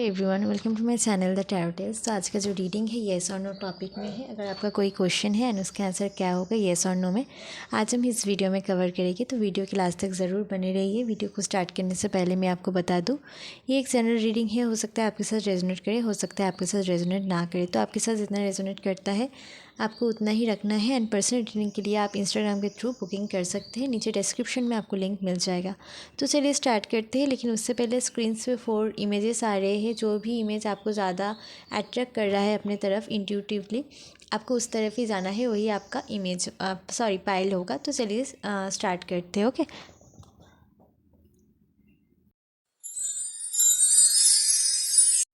Everyone, welcome to my channel the tarot tales. तो आज का जो रीडिंग है येस और नो टॉपिक में है। अगर आपका कोई क्वेश्चन है एंड उसका आंसर क्या होगा येस और नो में, आज हम इस वीडियो में कवर करेंगे। तो वीडियो के लास्ट तक ज़रूर बने रहिए। वीडियो को स्टार्ट करने से पहले मैं आपको बता दूँ, ये एक जनरल रीडिंग है। हो सकता है आपके साथ रेजोनेट करे, हो सकता है आपके साथ रेजोनेट ना करे। तो आपके साथ जितना रेजोनेट करता है आपको उतना ही रखना है। एंड पर्सनल रीडिंग के लिए आप इंस्टाग्राम के थ्रू बुकिंग कर सकते हैं। नीचे डिस्क्रिप्शन में आपको लिंक मिल जाएगा। तो चलिए स्टार्ट करते हैं। लेकिन उससे पहले स्क्रीन पे 4 इमेजेस आ रहे हैं। जो भी इमेज आपको ज़्यादा अट्रैक्ट कर रहा है अपने तरफ इंट्यूटिवली, आपको उस तरफ ही जाना है, वही आपका इमेज पाइल होगा। तो चलिए स्टार्ट करते हैं। Okay,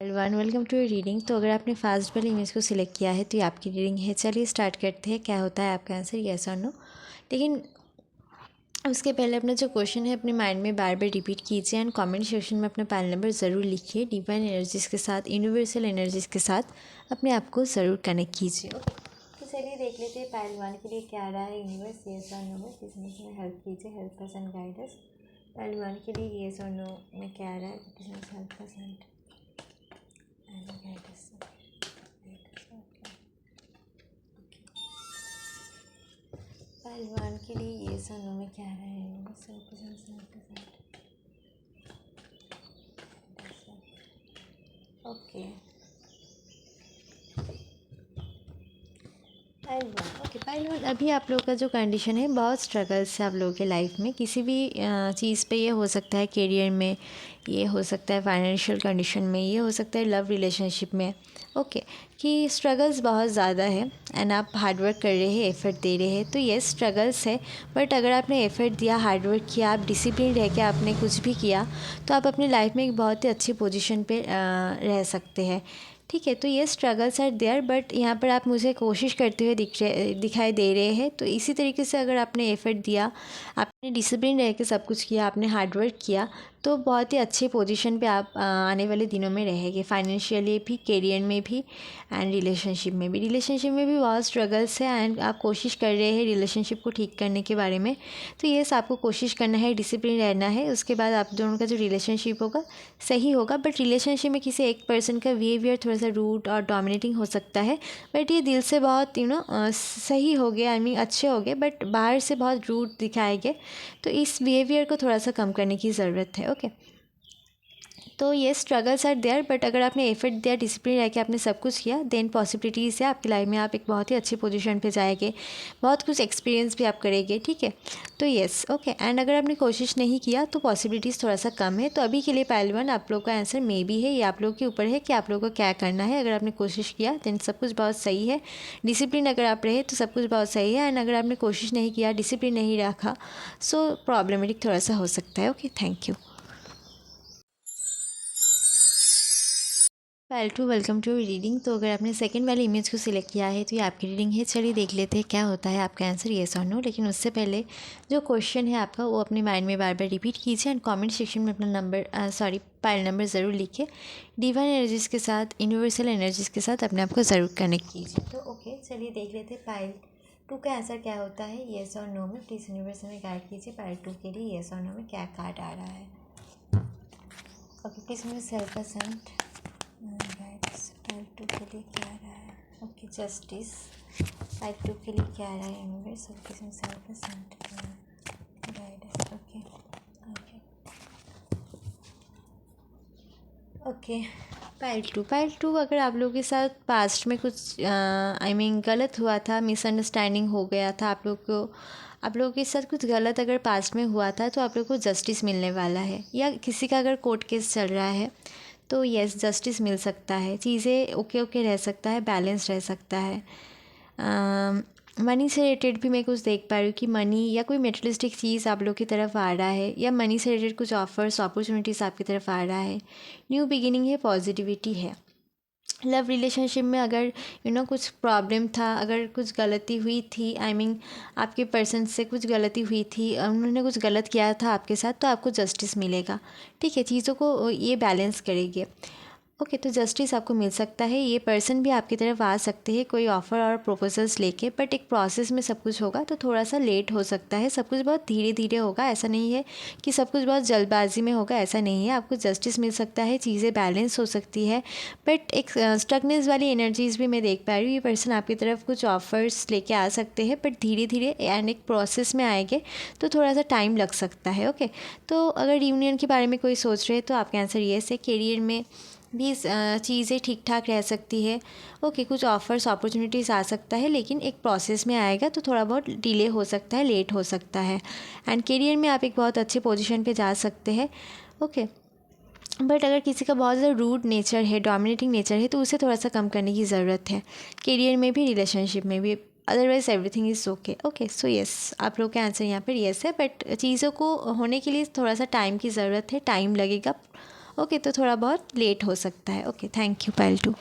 one welcome to your reading. तो अगर आपने फास्ट वाले इमेज को सिलेक्ट किया है तो ये आपकी रीडिंग है। चलिए स्टार्ट करते हैं। क्या होता है आपका आंसर, येस और नो। लेकिन उसके पहले अपना जो क्वेश्चन है अपने माइंड में बार बार रिपीट कीजिए एंड कमेंट सेक्शन में अपना पैनल नंबर ज़रूर लिखिए। डिवाइन एनर्जीज के साथ, यूनिवर्सल एनर्जीज के साथ अपने आप को ज़रूर कनेक्ट कीजिए। ओके, तो चलिए देख लेते हैं पैनल 1 के लिए क्या आ रहा है यूनिवर्स। येस और नो में किस में हेल्प कीजिए, help us and guide us. Panel 1 के लिए येस और नो में क्या आ रहा है, किस में हेल्प अस एंड गाइड अस। पहलवान के लिए ये सोनों में क्या रहा है, ओके पहलवान। ओके पहलवान, अभी आप लोग का जो कंडीशन है बहुत स्ट्रगल्स है आप लोगों के लाइफ में। किसी भी चीज़ पे ये हो सकता है, करियर में ये हो सकता है, फाइनेंशियल कंडीशन में ये हो सकता है, लव रिलेशनशिप में। ओके, कि स्ट्रगल्स बहुत ज़्यादा है एंड आप हार्डवर्क कर रहे हैं, एफर्ट दे रहे हैं। तो ये स्ट्रगल्स है, बट अगर आपने एफर्ट दिया, हार्डवर्क किया, आप डिसिप्लिन रह के आपने कुछ भी किया, तो आप अपनी लाइफ में एक बहुत ही अच्छी पोजीशन पे रह सकते हैं। ठीक है, तो ये स्ट्रगल्स आर देयर, बट यहाँ पर आप मुझे कोशिश करते हुए दिखाई दे रहे हैं। तो इसी तरीके से अगर आपने एफर्ट दिया, आपने डिसिप्लिन रह के सब कुछ किया, आपने हार्डवर्क किया, तो बहुत ही अच्छे पोजीशन पे आप आने वाले दिनों में रहेंगे। फाइनेंशियली भी, करियर में भी एंड रिलेशनशिप में भी। रिलेशनशिप में भी बहुत स्ट्रगल्स है एंड आप कोशिश कर रहे हैं रिलेशनशिप को ठीक करने के बारे में। तो येस, आपको कोशिश करना है, डिसिप्लिन रहना है। उसके बाद आप दोनों का जो रिलेशनशिप होगा सही होगा। बट रिलेशनशिप में किसी एक पर्सन का बिहेवियर थोड़ा सा रूड और डोमिनेटिंग हो सकता है, बट ये दिल से बहुत सही हो गया, आई मीन अच्छे हो गए, बट बाहर से बहुत रूड दिखाए गए। तो इस बिहेवियर को थोड़ा सा कम करने की ज़रूरत है। ओके, तो ये स्ट्रगल्स आर देयर, बट अगर आपने एफर्ट दिया, डिसिप्लिन रह के आपने सब कुछ किया, देन पॉसिबिलिटीज़ है आपकी लाइफ में, आप एक बहुत ही अच्छी पोजीशन पे जाएंगे, बहुत कुछ एक्सपीरियंस भी आप करेंगे। ठीक है, तो येस ओके। एंड अगर आपने कोशिश नहीं किया तो पॉसिबिलिटीज़ थोड़ा सा कम है। तो अभी के लिए पहले वन आप लोग का आंसर मे बी है। ये आप लोग के ऊपर है कि आप लोग को क्या करना है। अगर आपने कोशिश किया देन सब कुछ बहुत सही है। डिसिप्लिन अगर आप रहे तो सब कुछ बहुत सही है। एंड अगर आपने कोशिश नहीं किया, डिसिप्लिन नहीं रखा, सो प्रॉब्लमेटिक थोड़ा सा हो सकता है। Okay, thank you. Well to welcome to reading. तो अगर आपने सेकंड वाली इमेज को सिलेक्ट किया है तो ये आपकी रीडिंग है। चलिए देख लेते हैं क्या होता है आपका आंसर, येस और नो। लेकिन उससे पहले जो क्वेश्चन है आपका वो अपने माइंड में बार बार रिपीट कीजिए एंड कमेंट सेक्शन में अपना पाइल नंबर ज़रूर लिखिए। डिवाइन एनर्जीज के साथ, यूनिवर्सल एनर्जीज के साथ अपने आप को ज़रूर कनेक्ट कीजिए। तो ओके, चलिए देख लेते हैं पाइल 2 का आंसर क्या होता है, येस और नो में। प्लीज़ यूनिवर्स में गाइड कीजिए पाइल 2 के लिए येस और नो में क्या कार्ड आ रहा है। ओके, प्लीज़ मुझे सेल्फ असेंट पाइल 2 के लिए क्या आ रहा है। Okay, justice. पाइल 2 के लिए क्या आ रहा है universe. Okay, self ascent guidance. Okay okay okay. Pile two अगर आप लोगों के साथ पास्ट में कुछ आई मीन गलत हुआ था, मिसअंडरस्टैंडिंग हो गया था, आप लोगों के साथ कुछ गलत अगर पास्ट में हुआ था, तो आप लोग को जस्टिस मिलने वाला है। या किसी का अगर कोर्ट केस चल रहा है तो यस, जस्टिस मिल सकता है। चीज़ें ओके ओके रह सकता है, बैलेंस रह सकता है। मनी से रिलेटेड भी मैं कुछ देख पा रही हूँ कि मनी या कोई मेटेरियलिस्टिक चीज़ आप लोग की तरफ आ रहा है, या मनी से रिलेटेड कुछ ऑफर्स, अपॉर्चुनिटीज़ आपकी तरफ आ रहा है। न्यू बिगिनिंग है, पॉजिटिविटी है। लव रिलेशनशिप में अगर कुछ प्रॉब्लम था, अगर कुछ गलती हुई थी, आई मीन आपके पर्सन से कुछ गलती हुई थी, उन्होंने कुछ गलत किया था आपके साथ, तो आपको जस्टिस मिलेगा। ठीक है, चीज़ों को ये बैलेंस करेंगे। ओके तो जस्टिस आपको मिल सकता है, ये पर्सन भी आपकी तरफ आ सकते हैं कोई ऑफ़र और प्रपोजल्स लेके, बट एक प्रोसेस में सब कुछ होगा तो थोड़ा सा लेट हो सकता है, सब कुछ बहुत धीरे धीरे होगा, ऐसा नहीं है कि सब कुछ बहुत जल्दबाजी में होगा, ऐसा नहीं है। आपको जस्टिस मिल सकता है, चीज़ें बैलेंस हो सकती है, बट एक स्टकनेस वाली एनर्जीज़ भी मैं देख पा रही हूँ। ये पर्सन आपकी तरफ कुछ ऑफ़र्स लेके आ सकते हैं, बट धीरे धीरे एंड एक प्रोसेस में आएंगे तो थोड़ा सा टाइम लग सकता है। ओके तो अगर यूनियन के बारे में कोई सोच रहे हैं तो आपका आंसर येस है। करियर में भी चीज़ें ठीक ठाक रह सकती है। ओके कुछ ऑफ़र्स अपॉर्चुनिटीज़ आ सकता है, लेकिन एक प्रोसेस में आएगा तो थोड़ा बहुत डिले हो सकता है, लेट हो सकता है। एंड करियर में आप एक बहुत अच्छे पोजीशन पे जा सकते हैं। ओके बट अगर किसी का बहुत ज़्यादा रूड नेचर है, डोमिनेटिंग नेचर है, तो उसे थोड़ा सा कम करने की ज़रूरत है, करियर में भी, रिलेशनशिप में भी। Otherwise everything is okay. Okay so yes, आप लोग का आंसर यहाँ पर येस है, बट चीज़ों को होने के लिए थोड़ा सा टाइम की ज़रूरत है, टाइम लगेगा। ओके तो थोड़ा बहुत लेट हो सकता है। Okay thank you pile 2।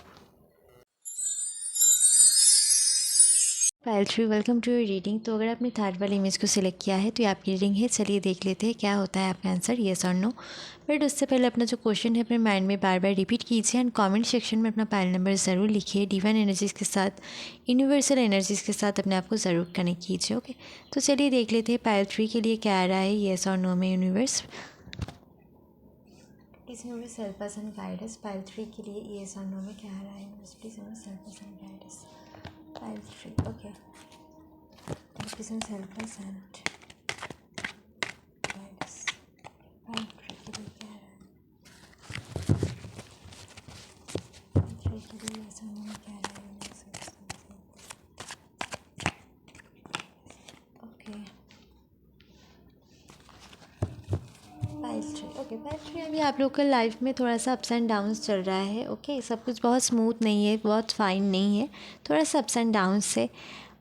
Pile 3 welcome to your reading. तो अगर आपने थर्ड वाली इमेज को सिलेक्ट किया है तो ये आपकी रीडिंग है। चलिए देख लेते हैं क्या होता है आपका आंसर, येस और नो। बट उससे पहले अपना जो क्वेश्चन है अपने माइंड में बार बार रिपीट कीजिए एंड कमेंट सेक्शन में अपना पायल नंबर ज़रूर लिखिए। डिवाइन एनर्जीज़ के साथ, यूनिवर्सल एनर्जीज़ के साथ अपने आप को ज़रूर कनेक्ट कीजिए। ओके तो चलिए देख लेते हैं पायल 3 के लिए क्या आ रहा है, येस और नो में universe. Please universe help us and guide us. Payal 3 के लिए येस और नो में क्या आ रहा है universe, please universe help us and guide us. Payal 3 okay, please universe help us and guide us. Payal 3 के लिए क्या आ रहा है, पायल 3 के लिए येस और नो में क्या आ रहा है यूनिवर्स। ओके पायल 3 ओके, पायल 3 अभी आप लोग का लाइफ में थोड़ा सा अप्स एंड डाउन्स चल रहा है। ओके सब कुछ बहुत स्मूथ नहीं है, बहुत फाइन नहीं है, थोड़ा सा अप्स एंड डाउन्स है।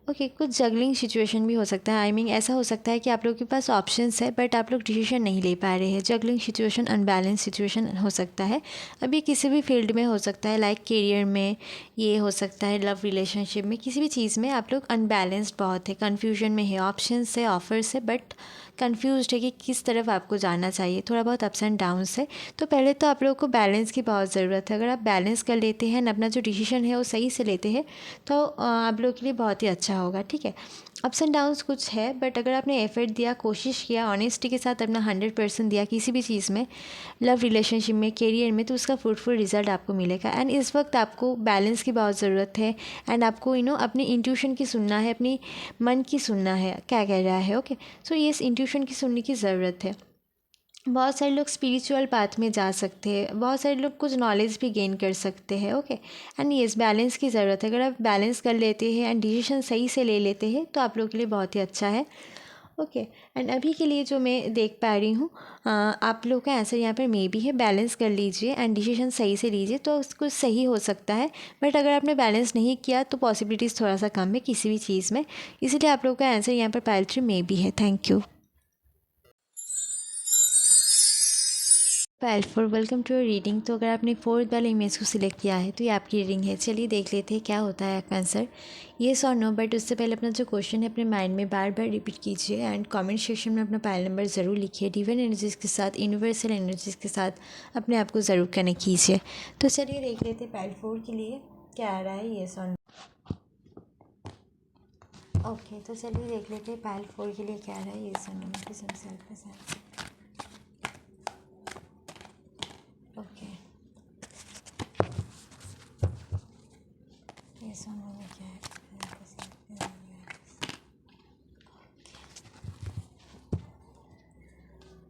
ओके कुछ जगलिंग सिचुएशन भी हो सकता है। आई मीन ऐसा हो सकता है कि आप लोगों के पास ऑप्शंस है बट आप लोग डिसीजन नहीं ले पा रहे हैं। जगलिंग सिचुएशन, अनबैलेंस सिचुएशन हो सकता है। अभी किसी भी फील्ड में हो सकता है, लाइक करियर में, ये हो सकता है लव रिलेशनशिप में, किसी भी चीज़ में आप लोग अनबैलेंस्ड बहुत है, कन्फ्यूजन में है, ऑप्शंस है, ऑफर्स है, बट कन्फ्यूज्ड है कि किस तरफ आपको जाना चाहिए, थोड़ा बहुत अप्स एंड डाउन्स है। तो पहले तो आप लोगों को बैलेंस की बहुत ज़रूरत है। अगर आप बैलेंस कर लेते हैं, अपना जो डिसीजन है वो सही से लेते हैं तो आप लोगों के लिए बहुत ही अच्छा होगा। ठीक है अप्स एंड डाउन्स कुछ है, बट अगर आपने एफर्ट दिया, कोशिश किया, ऑनेस्टी के साथ अपना 100% दिया किसी भी चीज़ में, लव रिलेशनशिप में, करियर में, तो उसका फ्रूटफुल रिजल्ट आपको मिलेगा। एंड इस वक्त आपको बैलेंस की बहुत ज़रूरत है एंड आपको अपनी इंट्यूशन की सुनना है, अपनी मन की सुनना है क्या कह रहा है। ओके सो ये इंट्यूशन की सुनने की ज़रूरत है। बहुत सारे लोग स्पिरिचुअल पाथ में जा सकते हैं, बहुत सारे लोग कुछ नॉलेज भी गेन कर सकते हैं। ओके एंड येस बैलेंस की ज़रूरत है। अगर आप बैलेंस कर लेते हैं एंड डिसीजन सही से ले लेते हैं तो आप लोगों के लिए बहुत ही अच्छा है। ओके एंड अभी के लिए जो मैं देख पा रही हूँ, आप लोग का आंसर यहाँ पर मे भी है। बैलेंस कर लीजिए एंड डिसीजन सही से लीजिए तो कुछ सही हो सकता है, बट अगर आपने बैलेंस नहीं किया तो पॉसिबिलिटीज़ थोड़ा सा कम है किसी भी चीज़ में, इसीलिए आप लोग का आंसर यहाँ पर पायल 3 मे भी है। Thank you pile 4 welcome to your reading. तो अगर आपने फोर्थ वाले इमेज को सिलेक्ट किया है तो ये आपकी रीडिंग है। चलिए देख लेते हैं क्या होता है आपका आंसर, येस और नो। बट उससे पहले अपना जो क्वेश्चन है अपने माइंड में बार बार रिपीट कीजिए एंड कमेंट सेक्शन में अपना पायल नंबर ज़रूर लिखिए। डिवाइन एनर्जीज़ के साथ, यूनिवर्सल एनर्जीज़ के साथ अपने आप को ज़रूर कनेक्ट कीजिए। तो चलिए देख लेते हैं पायल 4 के लिए क्या आ रहा है, येस और नो। ओके तो चलिए देख लेते हैं पायल 4 के लिए क्या आ रहा है, येस और नो। ओके येस और नो में क्या है,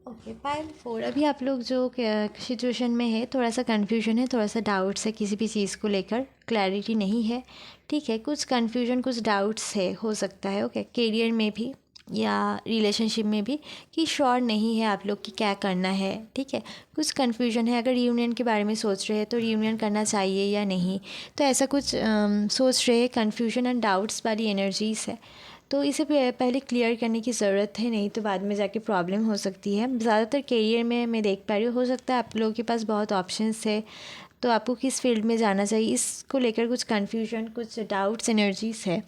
ओके पायल 4 अभी आप लोग जो सिचुएशन में है, थोड़ा सा कन्फ्यूजन है, थोड़ा सा डाउट्स है, किसी भी चीज़ को लेकर क्लैरिटी नहीं है। ठीक है कुछ कन्फ्यूजन, कुछ डाउट्स है, हो सकता है। ओके करियर में भी या रिलेशनशिप में भी कि श्योर नहीं है आप लोग की क्या करना है। ठीक है कुछ कन्फ्यूजन है। अगर रियूनियन के बारे में सोच रहे हैं तो रियूनियन करना चाहिए या नहीं, तो ऐसा कुछ सोच रहे हैं, कन्फ्यूजन एंड डाउट्स वाली एनर्जीज है। तो इसे पहले क्लियर करने की ज़रूरत है, नहीं तो बाद में जाके प्रॉब्लम हो सकती है। ज़्यादातर करियर में मैं देख पा रही हूँ, हो सकता है आप लोगों के पास बहुत ऑप्शंस है तो आपको किस फील्ड में जाना चाहिए इसको लेकर कुछ कन्फ्यूजन, कुछ डाउट्स एनर्जीज है।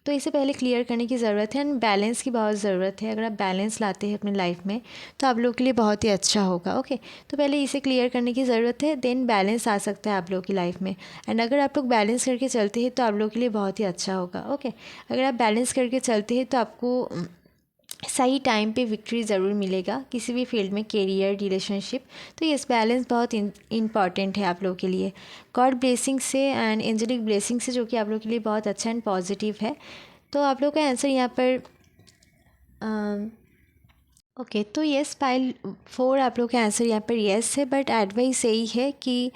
तो इसे पहले क्लियर करने की ज़रूरत है एंड बैलेंस की बहुत ज़रूरत है। अगर आप बैलेंस लाते हैं अपनी लाइफ में तो आप लोगों के लिए बहुत ही अच्छा होगा। ओके, तो पहले इसे क्लियर करने की ज़रूरत है, देन बैलेंस आ सकता है आप लोगों की लाइफ में। एंड अगर आप लोग बैलेंस करके चलते हैं तो आप लोगों के लिए बहुत ही अच्छा होगा। ओके, अगर आप बैलेंस करके चलते हैं तो आपको सही टाइम पे विक्ट्री ज़रूर मिलेगा किसी भी फील्ड में, करियर, रिलेशनशिप। तो ये बैलेंस बहुत इम्पॉर्टेंट है आप लोगों के लिए। गॉड ब्लेसिंग से एंड एंजलिक ब्लेसिंग से, जो कि आप लोगों के लिए बहुत अच्छा एंड पॉजिटिव है। तो आप लोगों का आंसर यहाँ पर ओके, तो येस पाइल 4 आप लोग का आंसर यहाँ पर येस है, बट एडवाइस यही है कि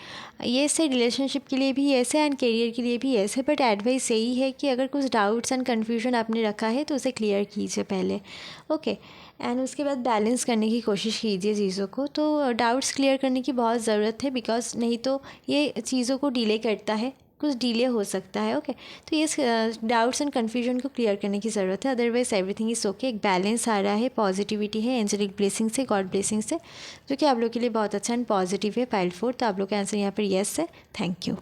येस है, रिलेशनशिप के लिए भी येस है एंड करियर के लिए भी येस है, बट एडवाइस यही है कि अगर कुछ डाउट्स एंड कन्फ्यूजन आपने रखा है तो उसे क्लियर कीजिए पहले। ओके, एंड उसके बाद बैलेंस करने की कोशिश कीजिए चीज़ों को। तो डाउट्स क्लियर करने की बहुत ज़रूरत है, बिकॉज नहीं तो ये चीज़ों को डिले करता है, कुछ डिले हो सकता है। ओके, तो ये डाउट्स एंड कन्फ्यूजन को क्लियर करने की ज़रूरत है, अदरवाइज एवरीथिंग इज़ ओके। एक बैलेंस आ रहा है, पॉजिटिविटी है एंजलिक ब्लेसिंग से, गॉड ब्लेसिंग से, जो कि आप लोग के लिए बहुत अच्छा एंड पॉजिटिव है। पाइल 4, तो आप लोग का आंसर यहाँ पर येस है। Thank you.